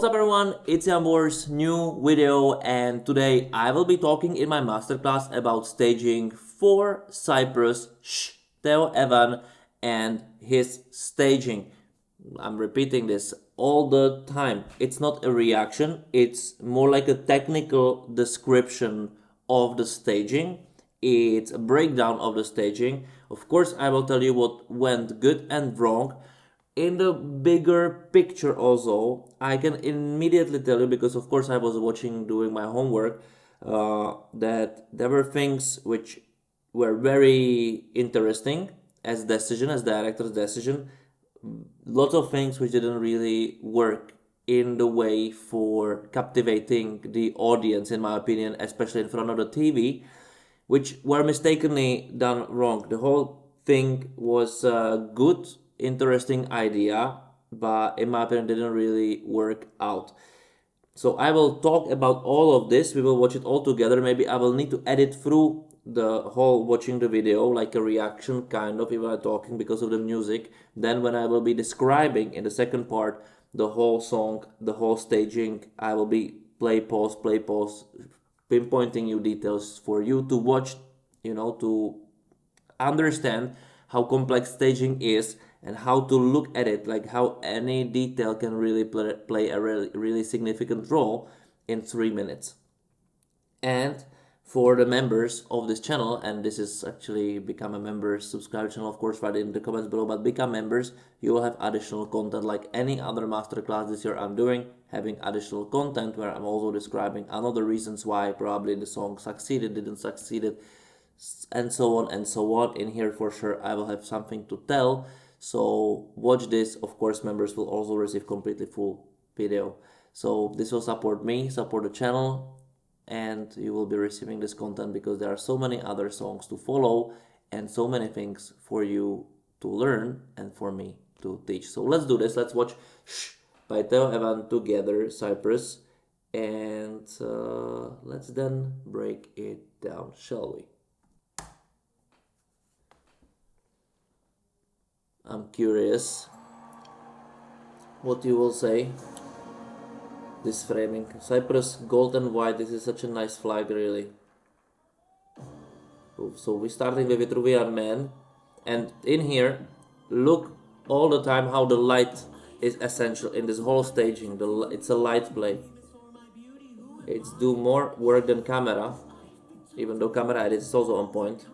What's up everyone, it's Yambor's new video, and today I will be talking in my masterclass about staging for Cyprus, Theo Evan and his staging. I'm repeating this all the time. It's not a reaction, it's more like a technical description of the staging. It's a breakdown of the staging. Of course, I will tell you what went good and wrong. In the bigger picture also, I can immediately tell you, because of course I was watching, doing my homework, that there were things which were very interesting as decision, as director's decision. Lots of things which didn't really work in the way for captivating the audience, in my opinion, especially in front of the TV, which were mistakenly done wrong. The whole thing was good, interesting idea, but in my opinion didn't really work out. So I will talk about all of this. We will watch it all together. Maybe I will need to edit through the whole watching the video, like a reaction kind of, even I'm talking, because of the music. Then when I will be describing in the second part the whole song, the whole staging, I will be play pause, pinpointing you details for you to watch, to understand how complex staging is and how to look at it, like how any detail can really play a really significant role in 3 minutes. And for the members of this channel, and this is actually become a member, subscribe channel, of course, write it in the comments below, but become members, you will have additional content like any other masterclass this year I'm doing, having additional content where I'm also describing another reasons why probably the song succeeded, didn't succeeded, and so on and so on. In here for sure I will have something to tell, so watch this. Of course, members will also receive completely full video, so this will support me, support the channel, and you will be receiving this content because there are so many other songs to follow and so many things for you to learn and for me to teach. So let's do this. Let's watch Shh by Theo Evan together, Cyprus, and let's then break it down, shall we? I'm curious what you will say. This framing, Cyprus, gold and white, this is such a nice flag, really. So we're starting with Vitruvian Man, and in here, look all the time how the light is essential in this whole staging. It's a light play. It's do more work than camera, even though camera edit is also on point,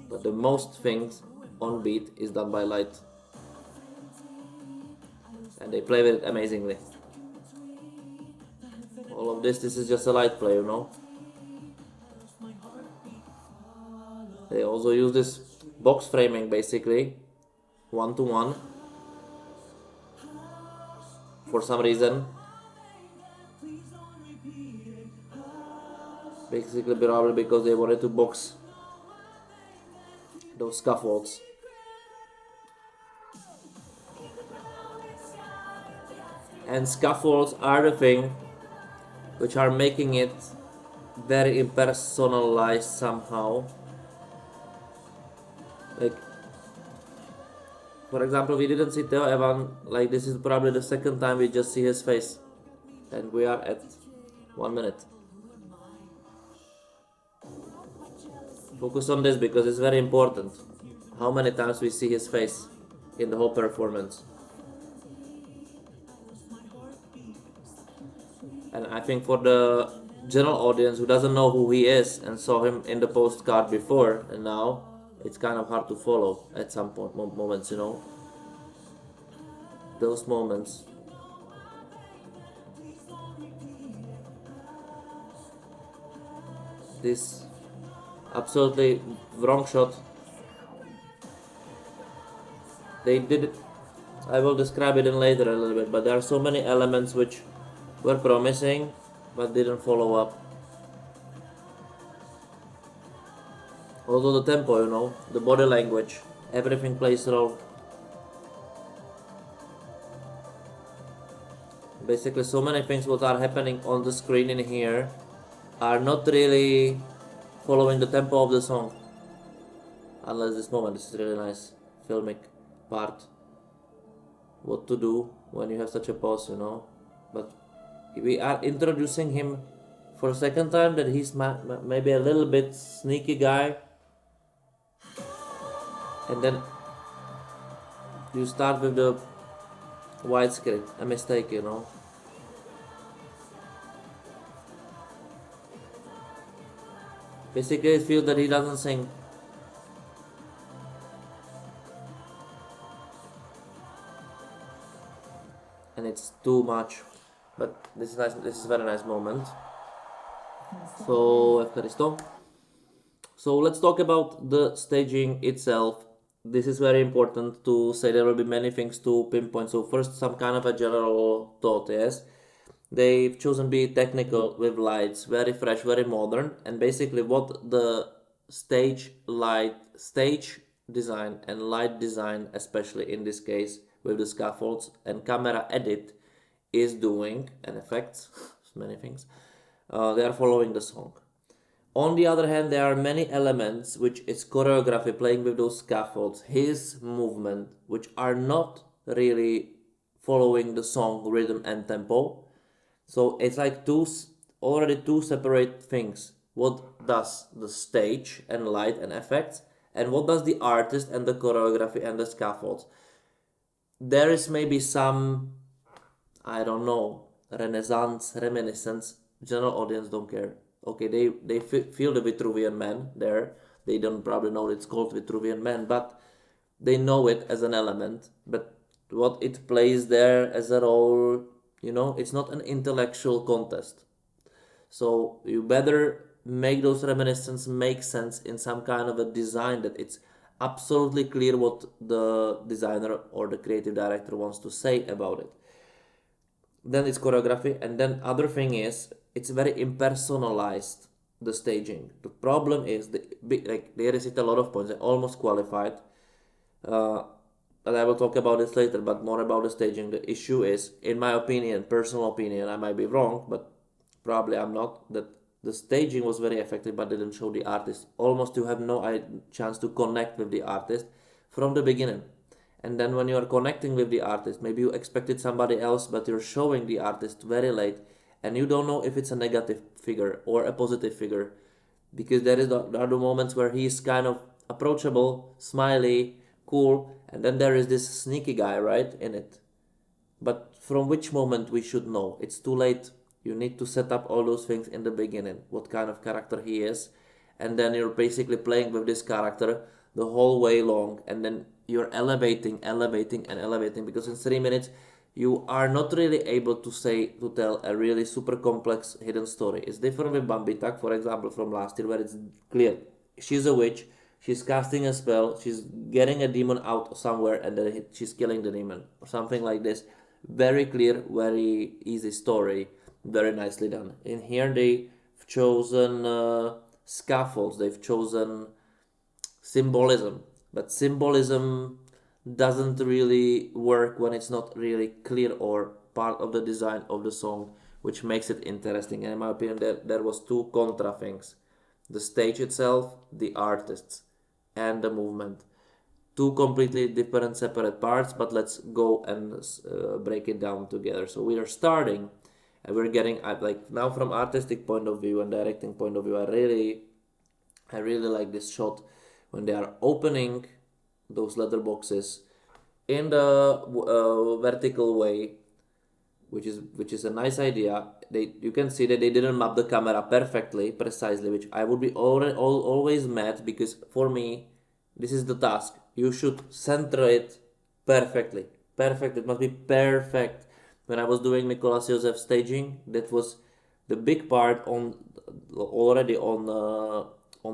but the most things on beat is done by light, and they play with it amazingly. All of this is just a light play, They also use this box framing, basically, 1-to-1, for some reason. Basically, probably because they wanted to box those scaffolds. And scaffolds are the thing which are making it very impersonalized somehow. Like, for example, we didn't see Theo Evan, like this is probably the second time we just see his face, and we are at 1 minute. Focus on this because it's very important how many times we see his face in the whole performance. And I think for the general audience who doesn't know who he is and saw him in the postcard before and now, it's kind of hard to follow at some point, moments, Those moments. This absolutely wrong shot. They did it. I will describe it in later a little bit, but there are so many elements which were promising but didn't follow up. Also the tempo, the body language, everything plays a role. Basically, so many things what are happening on the screen in here are not really following the tempo of the song. Unless this moment, this is really nice filmic part. What to do when you have such a pause, but we are introducing him for a second time that he's maybe a little bit sneaky guy, and then you start with the white script, a mistake, you know. Basically, I feel that he doesn't sing. And it's too much. But this is nice. This is a very nice moment. So, Efkaristo. So let's talk about the staging itself. This is very important to say. There will be many things to pinpoint. So first, some kind of a general thought. Yes, they've chosen to be technical with lights, very fresh, very modern, and basically what the stage design and light design, especially in this case with the scaffolds and camera edit, is doing, and effects, many things. They are following the song. On the other hand, there are many elements which is choreography, playing with those scaffolds, his movement, which are not really following the song rhythm and tempo. So it's like already two separate things. What does the stage and light and effects, and what does the artist and the choreography and the scaffolds? There is maybe some, I don't know, renaissance, reminiscence. General audience don't care. Okay, they feel the Vitruvian Man there. They don't probably know it's called Vitruvian Man, but they know it as an element. But what it plays there as a role, you know, it's not an intellectual contest. So you better make those reminiscences make sense in some kind of a design that it's absolutely clear what the designer or the creative director wants to say about it. Then it's choreography, and then other thing is it's very impersonalized, the staging. The problem is like there is a lot of points. I almost qualified, but I will talk about this later. But more about the staging. The issue is, in my opinion, personal opinion, I might be wrong, but probably I'm not. That the staging was very effective, but didn't show the artist. Almost you have no chance to connect with the artist from the beginning. And then when you are connecting with the artist, maybe you expected somebody else, but you're showing the artist very late, and you don't know if it's a negative figure or a positive figure, because there are the moments where he's kind of approachable, smiley, cool, and then there is this sneaky guy, right, in it. But from which moment we should know? It's too late. You need to set up all those things in the beginning, what kind of character he is, and then you're basically playing with this character the whole way long, and then you're elevating, because in 3 minutes you are not really able to tell a really super complex hidden story. It's different with Bambitak, for example, from last year, where it's clear she's a witch, she's casting a spell, she's getting a demon out somewhere, and then she's killing the demon or something like this. Very clear, very easy story, very nicely done. In here they've chosen scaffolds, they've chosen symbolism, but symbolism doesn't really work when it's not really clear or part of the design of the song, which makes it interesting. And in my opinion, there was two contra things: the stage itself, the artists, and the movement. Two completely different separate parts, but let's go and break it down together. So we are starting, and we're getting like now from artistic point of view and directing point of view. I really like this shot when they are opening those letter boxes in the vertical way, which is a nice idea. You can see that they didn't map the camera precisely, which I would be always mad, because for me this is the task. You should center it perfectly. Perfect. It must be perfect. When I was doing Mikolas Josef staging, that was the big part already on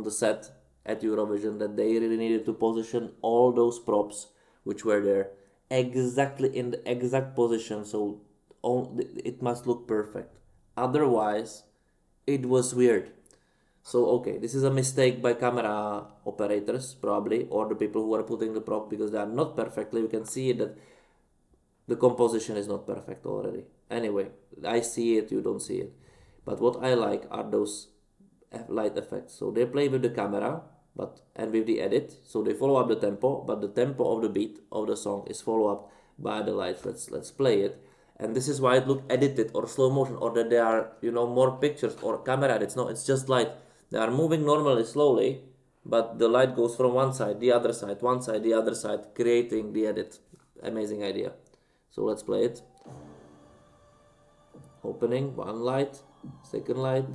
the set at Eurovision, that they really needed to position all those props which were there exactly in the exact position, so it must look perfect. Otherwise, it was weird. So okay, this is a mistake by camera operators probably, or the people who are putting the prop, because they are not perfectly. You can see that the composition is not perfect already. Anyway, I see it, you don't see it. But what I like are those light effects. So they play with the camera, and with the edit, so they follow up the tempo, but the tempo of the beat of the song is followed up by the lights. Let's play it, And this is why it look edited or slow motion, or that there are, you know, more pictures or camera edits. No, it's just light. They are moving normally slowly, but the light goes from one side, the other side, one side, the other side, creating the edit. Amazing idea. So let's play it. Opening, one light, second light.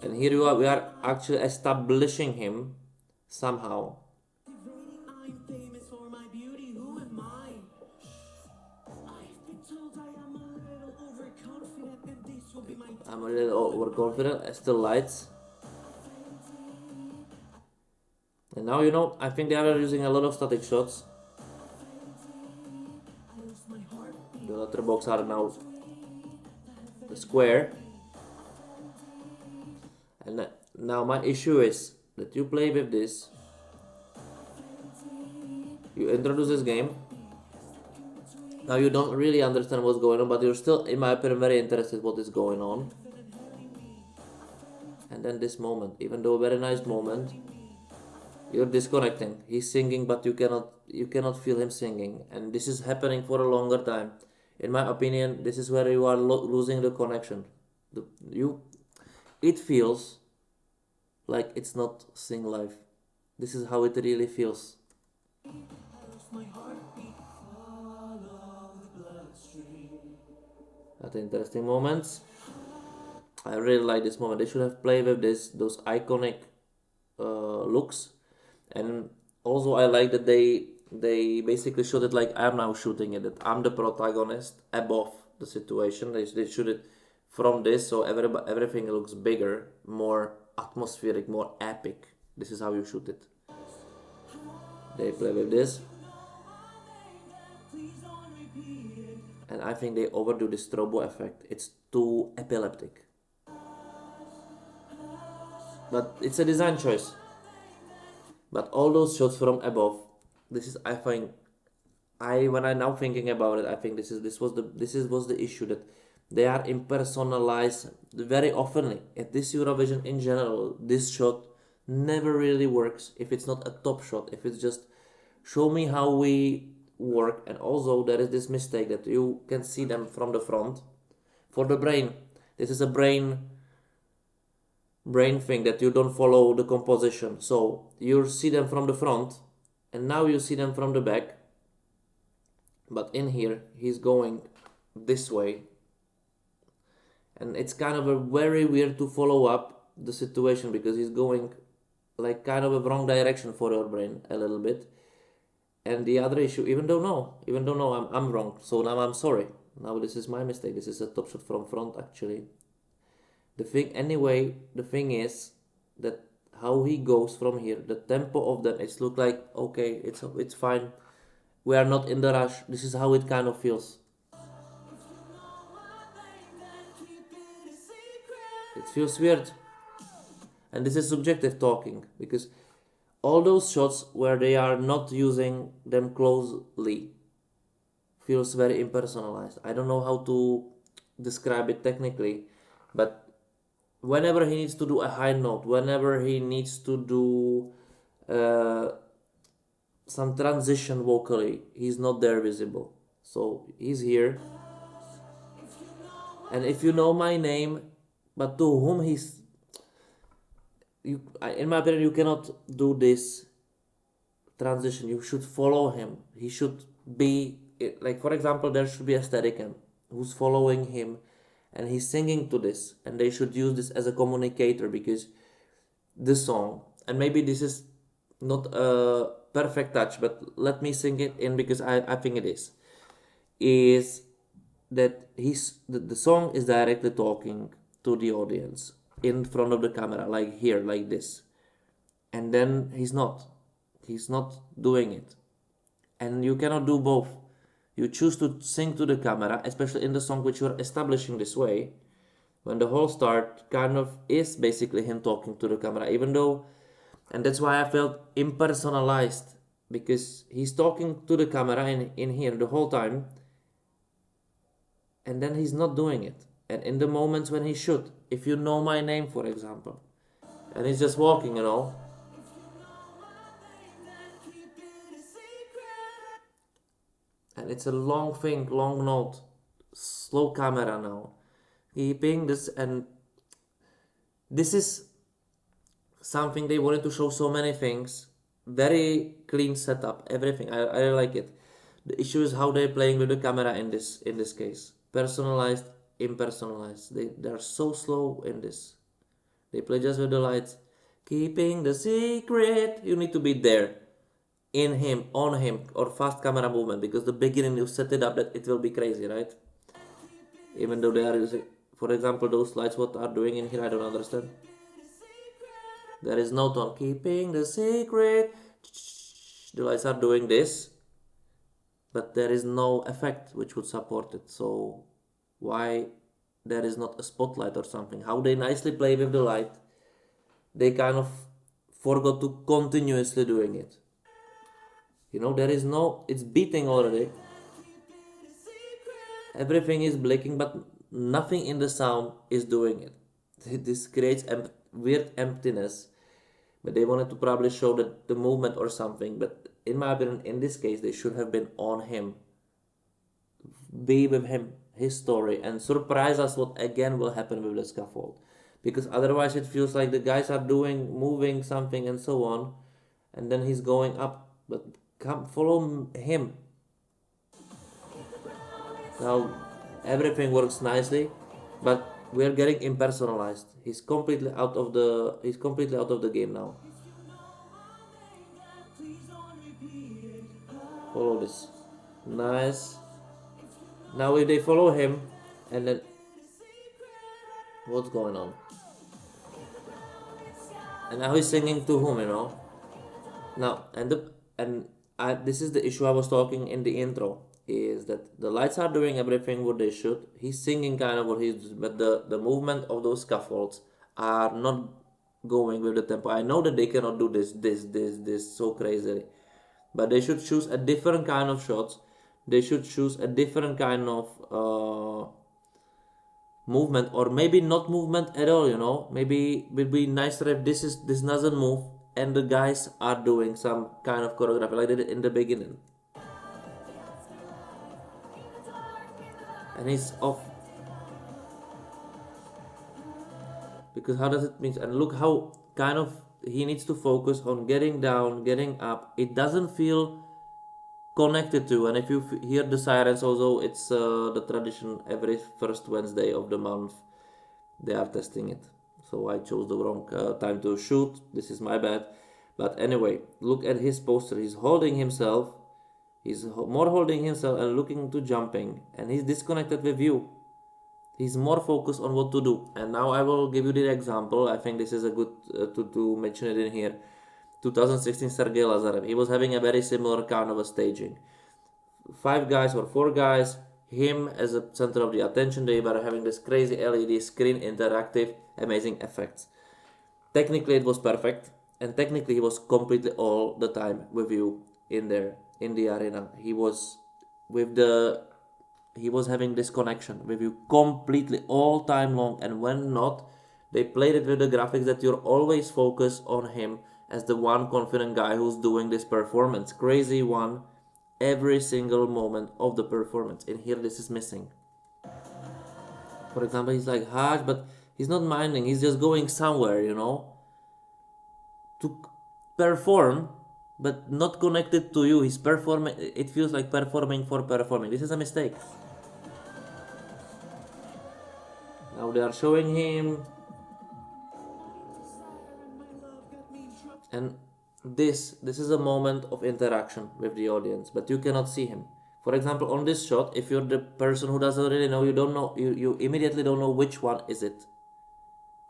And here you are, we are actually establishing him somehow. I'm a little overconfident, still lights. And now, you know, I think they are using a lot of static shots. The letterbox are now the square. And now my issue is that you play with this. You introduce this game. Now you don't really understand what's going on, but you're still, in my opinion, very interested what is going on. And then this moment, even though a very nice moment, you're disconnecting. He's singing, but you cannot feel him singing, and this is happening for a longer time. In my opinion, this is where you are losing the connection. It feels like it's not sing live. This is how it really feels. At interesting moments. I really like this moment. They should have played with those iconic looks, and also I like that they basically showed it like I'm now shooting it. That I'm the protagonist above the situation. They shoot it from this, so everything looks bigger, more atmospheric, more epic. This is how you shoot it. They play with this. And I think they overdo the strobo effect. It's too epileptic. But it's a design choice. But all those shots from above, this is, I think, when I'm now thinking about it, I think this was the issue, that they are impersonalized very often. At this Eurovision in general, this shot never really works if it's not a top shot. If it's just show me how we work. And also there is this mistake that you can see them from the front. For the brain, this is a brain thing, that you don't follow the composition. So you see them from the front, and now you see them from the back. But in here, he's going this way. And it's kind of a very weird to follow up the situation, because he's going like kind of a wrong direction for your brain a little bit. And the other issue, even though no, I'm wrong. So now I'm sorry. Now this is my mistake. This is a top shot from front actually. The thing is that how he goes from here, the tempo of them, it's look like, okay, it's fine. We are not in the rush. This is how it kind of feels. It feels weird. And this is subjective talking, because all those shots where they are not using them closely feels very impersonalized. I don't know how to describe it technically, but whenever he needs to do a high note, whenever he needs to do some transition vocally, he's not there visible. So he's here. And if you know my name, but to whom in my opinion, you cannot do this transition. You should follow him. He should be, like, for example, there should be a Steadicam who's following him, and he's singing to this, and they should use this as a communicator, because this song, and maybe this is not a perfect touch, but let me sing it in, because I think it is that the song is directly talking to the audience in front of the camera, like here, like this, and then he's not doing it. And you cannot do both. You choose to sing to the camera, especially in the song which you're establishing this way, when the whole start kind of is basically him talking to the camera, even though, and that's why I felt impersonalized, because he's talking to the camera in here the whole time, and then he's not doing it. And in the moments when he should, if you know my name, for example, and he's just walking, and it's a long thing, long note, slow camera now, keeping this, and this is something they wanted to show so many things. Very clean setup, everything. I really like it. The issue is how they're playing with the camera in this case. Personalized, impersonalized. They're so slow in this. They play just with the lights. Keeping the secret. You need to be there. In him, on him, or fast camera movement, because the beginning you set it up that it will be crazy, right? Even though they are using, for example, those lights, what are doing in here, I don't understand. There is no tone. Keeping the secret. The lights are doing this, but there is no effect which would support it. So why there is not a spotlight or something? How they nicely play with the light, they kind of forgot to continuously doing it. You know, there is no, it's beating already. Everything is blinking, but nothing in the sound is doing it. This creates weird emptiness. But they wanted to probably show that the movement or something. But in my opinion, in this case, they should have been on him. Be with him, his story, and surprise us what again will happen with the scaffold. Because otherwise it feels like the guys are moving something and so on. And then he's going up. But come, follow him. Now, everything works nicely. But we are getting impersonalized. He's completely out of the game now. Follow this. Nice. Now if they follow him, and then what's going on? And now he's singing to whom, you know? Now this is the issue I was talking in the intro. Is that the lights are doing everything what they should. He's singing kind of what he's doing, but the movement of those scaffolds are not going with the tempo. I know that they cannot do this so crazily, but they should choose a different kind of shots. They should choose a different kind of movement, or maybe not movement at all. You know, maybe it would be nicer if this doesn't move and the guys are doing some kind of choreography like they did in the beginning. And he's off, because how does it mean? And look how kind of he needs to focus on getting down, getting up. It doesn't feel connected to. And if you hear the sirens, although it's the tradition every first Wednesday of the month, they are testing it. So I chose the wrong time to shoot. This is my bad. But anyway, look at his poster. He's holding himself. He's more holding himself and looking to jumping, and he's disconnected with you. He's more focused on what to do. And now I will give you the example. I think this is a good to mention it in here. 2016 Sergei Lazarev. He was having a very similar kind of a staging. 5 guys or 4 guys, him as a center of the attention. They were having this crazy LED screen, interactive, amazing effects. Technically it was perfect, and technically he was completely all the time with you in there. In the arena, he was having this connection with you completely all time long. And when not, they played it with the graphics that you're always focused on him as the one confident guy who's doing this performance, crazy one, every single moment of the performance. In here, this is missing. For example, he's like harsh, but he's not minding. He's just going somewhere, you know, to perform, but not connected to you. He's performing. It feels like performing for performing. This is a mistake. Now they are showing him, and this is a moment of interaction with the audience, but you cannot see him. For example, on this shot, if you're the person who doesn't really know, you immediately don't know which one is it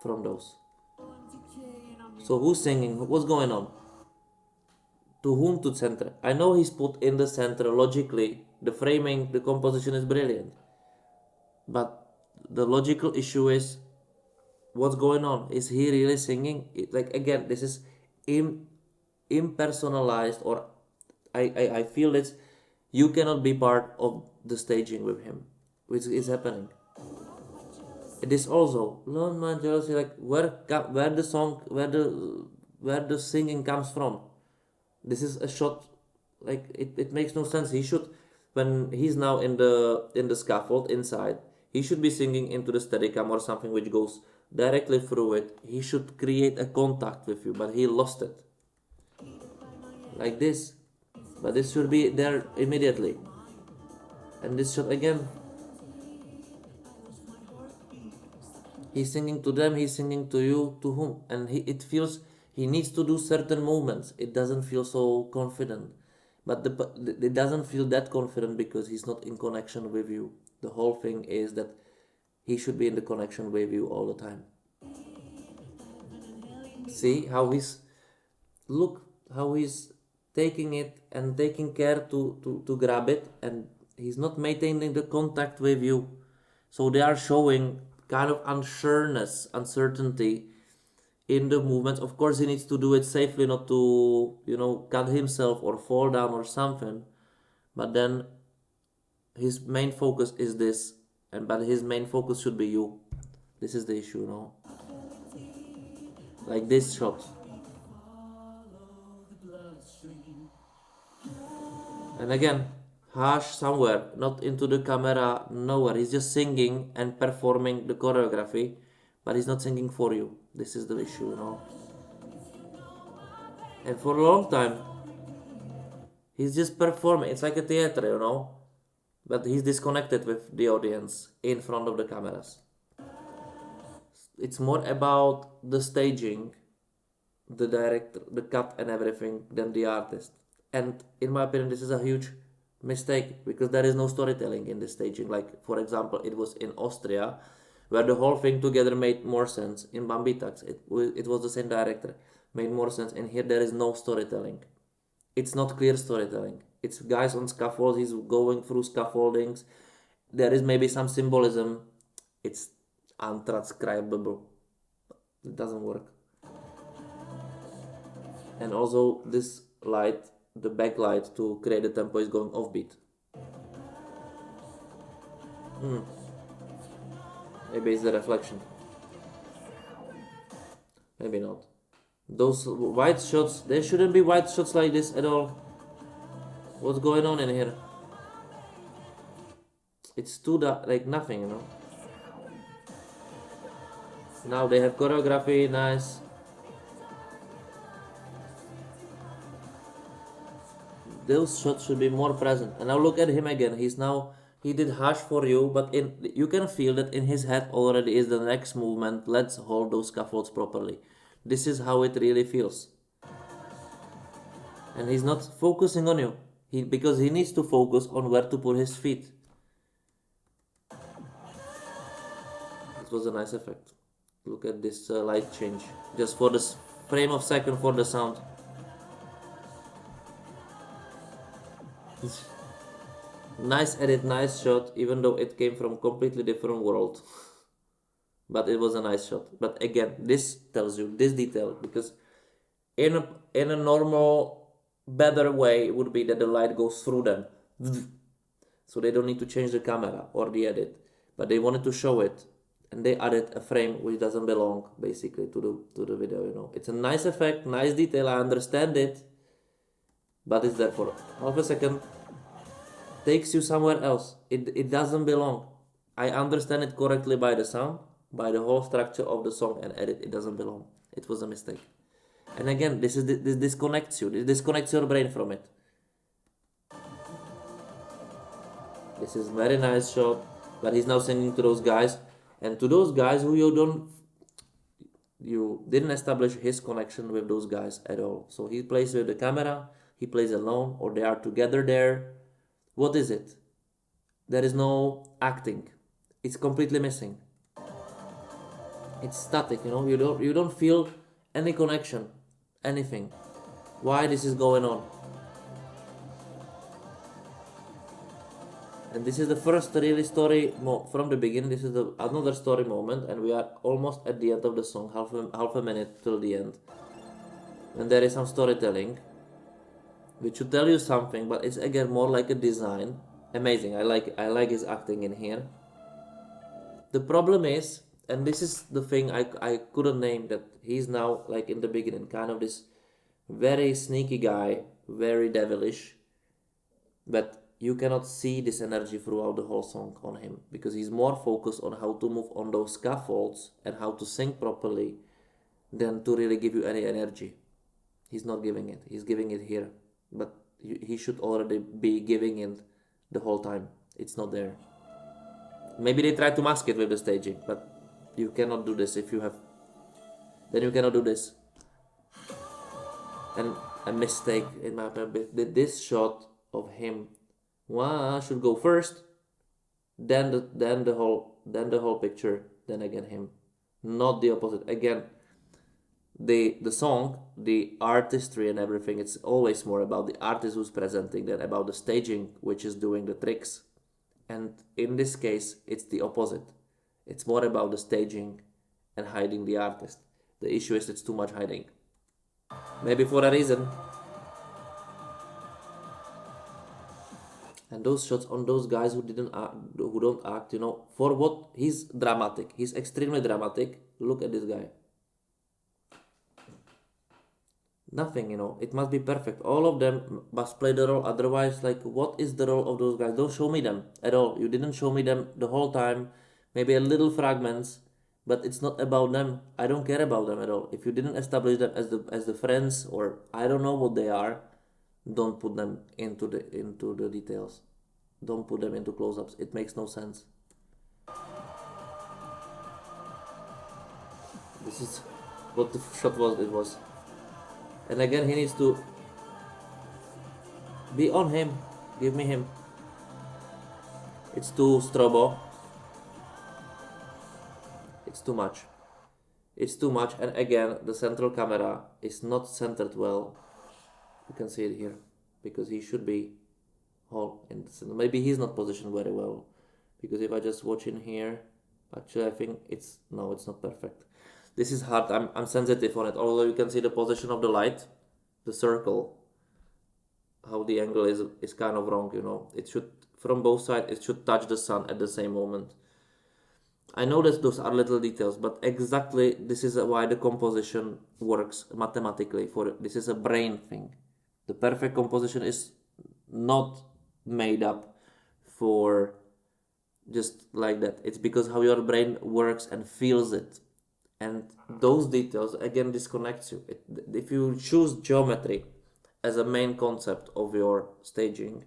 from those. So who's singing? What's going on? To whom to center? I know he's put in the center logically. The framing, the composition is brilliant. But the logical issue is, what's going on? Is he really singing? Like, again, this is impersonalized, or I feel it's, you cannot be part of the staging with him, which is happening. It is also Lone Man Jealousy, like where the singing comes from. This is a shot, like it makes no sense. He should, when he's now in the scaffold inside, he should be singing into the Steadicam or something which goes directly through it. He should create a contact with you, but he lost it. Like this. But this should be there immediately. And this shot again. He's singing to them, he's singing to you, to whom? And it feels he needs to do certain movements. It doesn't feel so confident. But it doesn't feel that confident because he's not in connection with you. The whole thing is that he should be in the connection with you all the time. See how look how he's taking it and taking care to grab it, and he's not maintaining the contact with you. So they are showing kind of unsureness, uncertainty in the movements. Of course, he needs to do it safely, not to, cut himself or fall down or something. But then his main focus is this, but his main focus should be you. This is the issue, Like this shot. And again, harsh somewhere, not into the camera, nowhere. He's just singing and performing the choreography, but he's not singing for you. This is the issue, And for a long time, he's just performing. It's like a theater, But he's disconnected with the audience in front of the cameras. It's more about the staging, the director, the cut and everything than the artist. And in my opinion, this is a huge mistake because there is no storytelling in the staging. Like, for example, it was in Austria where the whole thing together made more sense. In Bambitax, it was the same director, made more sense. And here there is no storytelling. It's not clear storytelling. It's guys on scaffold, he's going through scaffoldings. There is maybe some symbolism. It's untranscribable. It doesn't work. And also this light, the backlight to create the tempo is going offbeat. Maybe it's the reflection. Maybe not. Those white shots, there shouldn't be white shots like this at all. What's going on in here? It's too dark, like nothing, Now they have choreography, nice. Those shots should be more present. And now look at him again. He did harsh for you, but you can feel that in his head already is the next movement. Let's hold those scaffolds properly. This is how it really feels. And he's not focusing on you. Because he needs to focus on where to put his feet. It was a nice effect. Look at this light change. Just for this frame of second for the sound. Nice edit, nice shot, even though it came from completely different world. But it was a nice shot. But again, this tells you this detail, because in a normal, better way would be that the light goes through them. So they don't need to change the camera or the edit. But they wanted to show it, and they added a frame which doesn't belong basically to the video, It's a nice effect, nice detail, I understand it. But it's there for half a second. Takes you somewhere else. It doesn't belong. I understand it correctly by the sound, by the whole structure of the song and edit. It doesn't belong. It was a mistake. And again, this disconnects you. This disconnects your brain from it. This is very nice shot. But he's now singing to those guys. And to those guys who you didn't establish his connection with those guys at all. So he plays with the camera. He plays alone, or they are together there. What is it? There is no acting. It's completely missing. It's static, You don't feel any connection, anything. Why this is going on? And this is the first really story from the beginning. This is another story moment, and we are almost at the end of the song, half a minute till the end. And there is some storytelling, which should tell you something, but it's again more like a design. Amazing. I like his acting in here. The problem is, and this is the thing I couldn't name, that he's now, like in the beginning, kind of this very sneaky guy, very devilish, but you cannot see this energy throughout the whole song on him, because he's more focused on how to move on those scaffolds and how to sing properly than to really give you any energy. He's not giving it. He's giving it here, but he should already be giving it the whole time. It's not there. Maybe they try to mask it with the staging, but you cannot do this if you have. Then you cannot do this. And a mistake in my opinion. This shot of him, should go first, then the whole picture, then again him, not the opposite. Again, the song, the artistry and everything, it's always more about the artist who's presenting than about the staging, which is doing the tricks. And in this case, it's the opposite. It's more about the staging and hiding the artist. The issue is it's too much hiding. Maybe for a reason. And those shots on those guys who don't act, for what he's dramatic. He's extremely dramatic. Look at this guy. Nothing, it must be perfect. All of them must play the role. Otherwise, what is the role of those guys? Don't show me them at all. You didn't show me them the whole time. Maybe a little fragments, but it's not about them. I don't care about them at all. If you didn't establish them as the friends, or I don't know what they are, don't put them into the details. Don't put them into close-ups. It makes no sense. This is what the shot was. It was. And again, he needs to be on him. Give me him. It's too strobo. It's too much. It's too much. And again, the central camera is not centered well. You can see it here, because he should be all in the center. Maybe he's not positioned very well, because if I just watch in here, actually I think it's not perfect. This is hard. I'm sensitive on it. Although you can see the position of the light, the circle, how the angle is kind of wrong. It should, from both sides, it should touch the sun at the same moment. I know that those are little details, but exactly this is why the composition works mathematically. This is a brain thing. The perfect composition is not made up for just like that. It's because how your brain works and feels it. And those details, again, disconnects you. If you choose geometry as a main concept of your staging,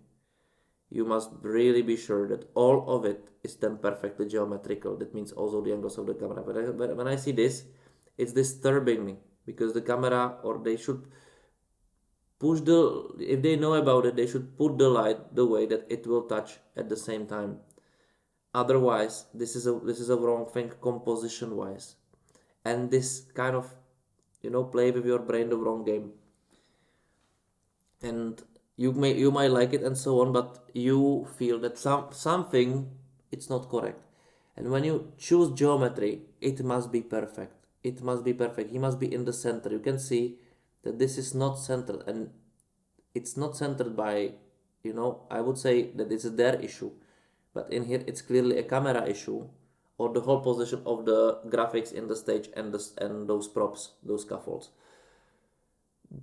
you must really be sure that all of it is then perfectly geometrical. That means also the angles of the camera. But when I see this, it's disturbing me, because the camera, or they should push if they know about it, they should put the light the way that it will touch at the same time. Otherwise, this is a wrong thing composition wise. And this kind of, play with your brain the wrong game. And you might like it and so on, but you feel that something it's not correct. And when you choose geometry, it must be perfect. It must be perfect. He must be in the center. You can see that this is not centered, and it's not centered by, I would say that it's their issue, but in here it's clearly a camera issue, or the whole position of the graphics in the stage and those props, those scaffolds.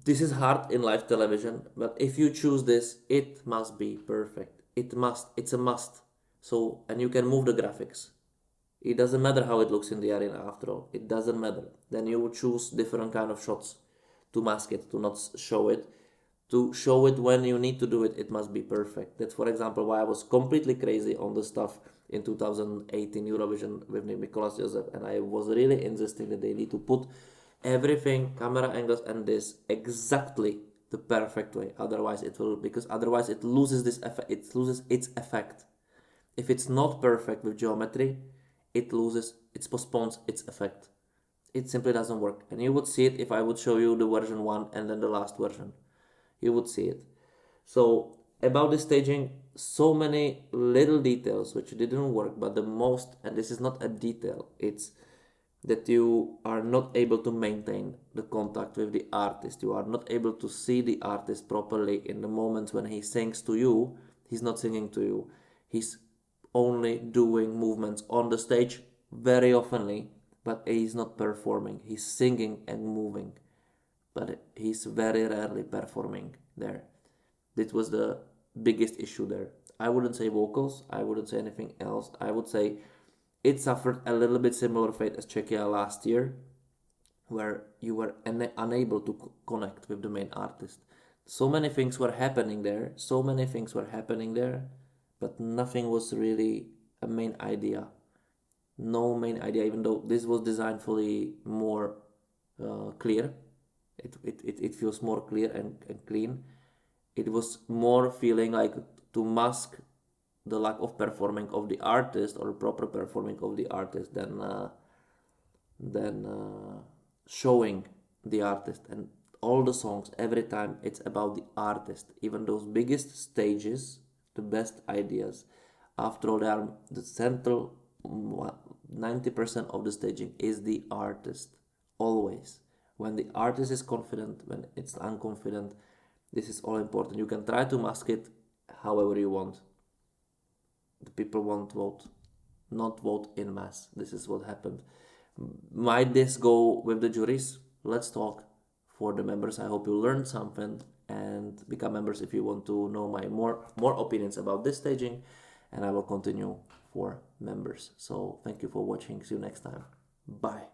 This is hard in live television, but if you choose this, it must be perfect. It's a must. So, and you can move the graphics. It doesn't matter how it looks in the arena after all. It doesn't matter. Then you would choose different kind of shots to mask it, to not show it. To show it when you need to do it, it must be perfect. That's, for example, why I was completely crazy on the stuff in 2018 Eurovision with Mikolas Josef, and I was really insisting that they need to put everything, camera angles and this, exactly the perfect way. Otherwise it loses this effect. It loses its effect. If it's not perfect with geometry, it postpones its effect. It simply doesn't work. And you would see it if I would show you the version 1 and then the last version. You would see it. So about the staging, so many little details which didn't work, but the most, and this is not a detail, it's that you are not able to maintain the contact with the artist. You are not able to see the artist properly in the moments when he sings to you. He's not singing to you. He's only doing movements on the stage very oftenly, but he's not performing. He's singing and moving, but he's very rarely performing there. This was the biggest issue there. I wouldn't say vocals, I wouldn't say anything else. I would say it suffered a little bit similar fate as Czechia last year, where you were unable to connect with the main artist. So many things were happening there, but nothing was really a main idea. No main idea, even though this was designed fully more clear. It feels more clear and clean. It was more feeling like to mask the lack of performing of the artist or proper performing of the artist than showing the artist. And all the songs, every time it's about the artist. Even those biggest stages, the best ideas, after all, they are the central 90% of the staging is the artist. Always. When the artist is confident, when it's unconfident, this is all important. You can try to mask it however you want. The people won't vote, not vote in mass. This is what happened. Might this go with the juries? Let's talk. For the members, I hope you learned something and become members if you want to know my more opinions about this staging, and I will continue for members. So thank you for watching. See you next time. Bye.